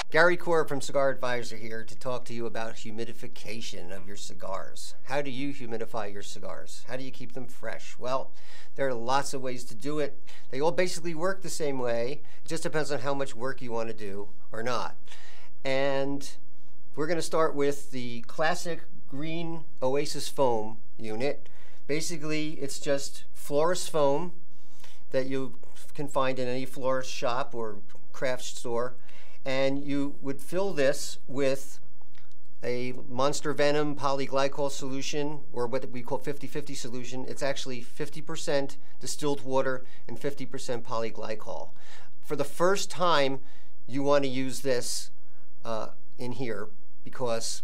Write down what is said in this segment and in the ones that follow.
Gary Korb from Cigar Advisor here to talk to you about humidification of your cigars. How do you humidify your cigars? How do you keep them fresh? Well, there are lots of ways to do it. They all basically work the same way. It just depends on how much work you want to do or not. And we're going to start with the classic green Oasis foam unit. Basically, it's just florist foam that you can find in any florist shop or craft store. And you would fill this with a Monster Venom polyglycol solution, or what we call 50-50 solution. It's actually 50% distilled water and 50% polyglycol. For the first time, you want to use this in here because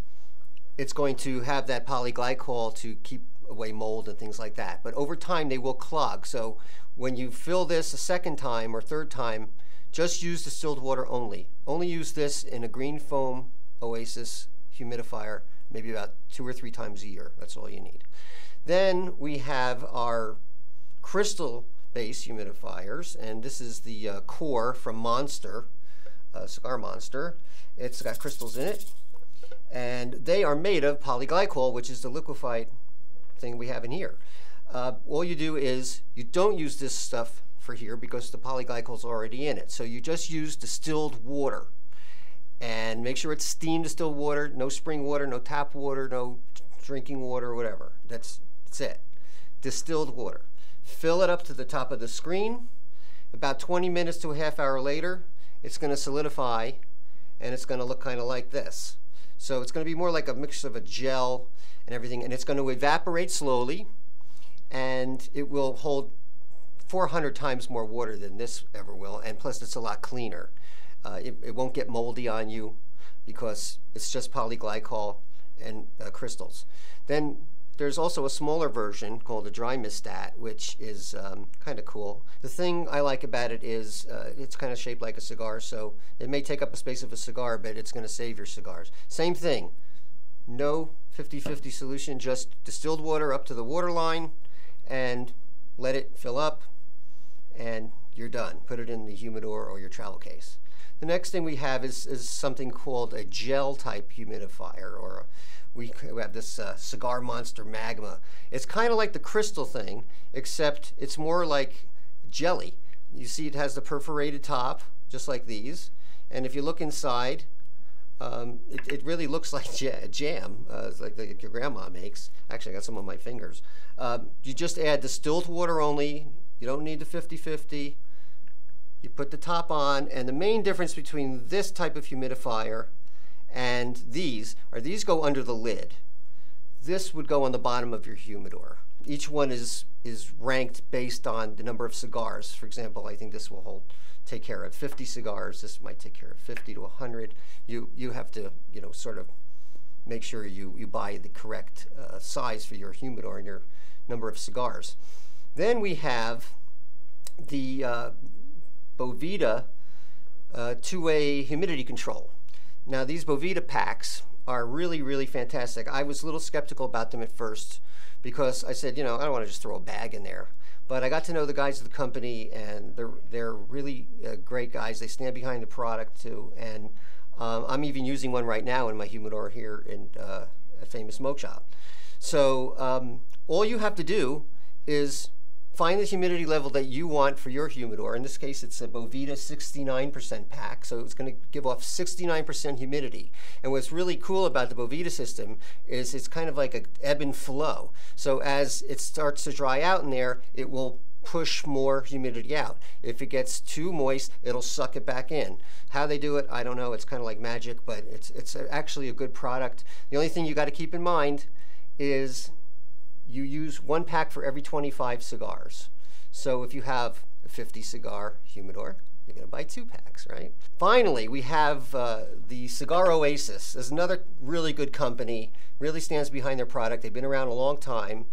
it's going to have that polyglycol to keep away mold and things like that. But over time, they will clog. So when you fill this a second time or third time, just use distilled water only. Only use this in a green foam Oasis humidifier, maybe about 2 or 3 times a year. That's all you need. Then we have our crystal-based humidifiers, and this is the Core from Monster, Cigar Monster. It's got crystals in it, and they are made of polyglycol, which is the liquefied thing we have in here. All you do is you don't use this stuff for here because the polyglycol is already in it. So you just use distilled water and make sure it's steam distilled water, no spring water, no tap water, no drinking water, or whatever. That's it. Distilled water. Fill it up to the top of the screen. About 20 minutes to a half hour later, it's going to solidify and it's going to look kind of like this. So it's going to be more like a mix of a gel and everything, and it's going to evaporate slowly, and it will hold 400 times more water than this ever will, and plus it's a lot cleaner. It won't get moldy on you because it's just polyglycol and crystals. Then there's also a smaller version called a dry mistat, which is kind of cool. The thing I like about it is it's kind of shaped like a cigar, so it may take up the space of a cigar, but it's going to save your cigars. Same thing, no 50-50 solution, just distilled water up to the water line and let it fill up, and you're done. Put it in the humidor or your travel case. The next thing we have is something called a gel type humidifier, or we have this Cigar Monster Magma. It's kind of like the crystal thing, except it's more like jelly. You see it has the perforated top, just like these, and if you look inside, it really looks like jam, it's like your grandma makes. Actually, I got some on my fingers. You just add distilled water only. You don't need the 50-50. You put the top on, and the main difference between this type of humidifier and these go under the lid. This would go on the bottom of your humidor. Each one is ranked based on the number of cigars. For example, I think this will take care of 50 cigars. This might take care of 50 to 100. You have to, sort of make sure you buy the correct size for your humidor and your number of cigars. Then we have the Boveda two-way humidity control. Now these Boveda packs are really, really fantastic. I was a little skeptical about them at first because I said, I don't want to just throw a bag in there. But I got to know the guys at the company, and they're really great guys. They stand behind the product too. And I'm even using one right now in my humidor here in a famous smoke shop. So all you have to do is find the humidity level that you want for your humidor. In this case, it's a Boveda 69% pack, so it's going to give off 69% humidity. And what's really cool about the Boveda system is it's kind of like an ebb and flow. So as it starts to dry out in there, it will push more humidity out. If it gets too moist, it'll suck it back in. How they do it, I don't know. It's kind of like magic, but it's actually a good product. The only thing you got to keep in mind is you use 1 pack for every 25 cigars. So if you have a 50 cigar humidor, you're going to buy 2 packs, right? Finally, we have the Cigar Oasis. There's another really good company, really stands behind their product. They've been around a long time.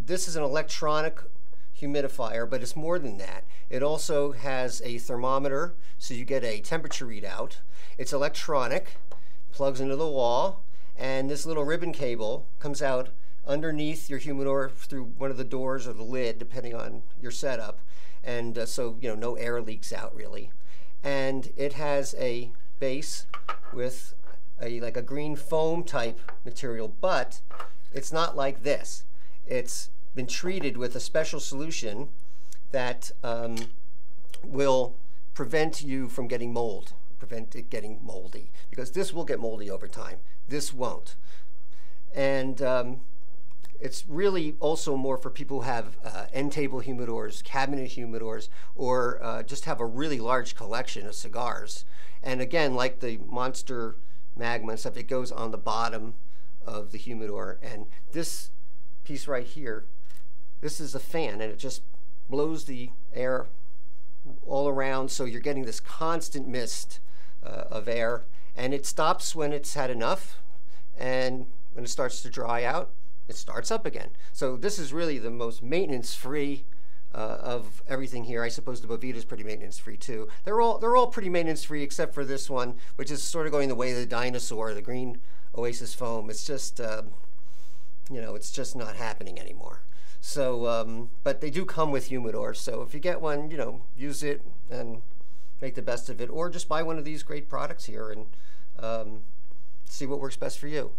This is an electronic humidifier, but it's more than that. It also has a thermometer, so you get a temperature readout. It's electronic, plugs into the wall, and this little ribbon cable comes out underneath your humidor through one of the doors or the lid, depending on your setup, and so no air leaks out really. And it has a base with like a green foam type material, but it's not like this. It's been treated with a special solution that will prevent you from getting mold, prevent it getting moldy, because this will get moldy over time. This won't. And it's really also more for people who have end table humidors, cabinet humidors, or just have a really large collection of cigars. And again, like the Monster Magma and stuff, it goes on the bottom of the humidor. And this piece right here, this is a fan, and it just blows the air all around, so you're getting this constant mist of air. And it stops when it's had enough, and when it starts to dry out, it starts up again. So this is really the most maintenance-free of everything here. I suppose the Bovita is pretty maintenance-free too. They're all pretty maintenance-free except for this one, which is sort of going the way of the dinosaur, the green Oasis foam. It's just, you know, it's just not happening anymore. So, but they do come with humidors. So if you get one, you know, use it and make the best of it, or just buy one of these great products here and see what works best for you.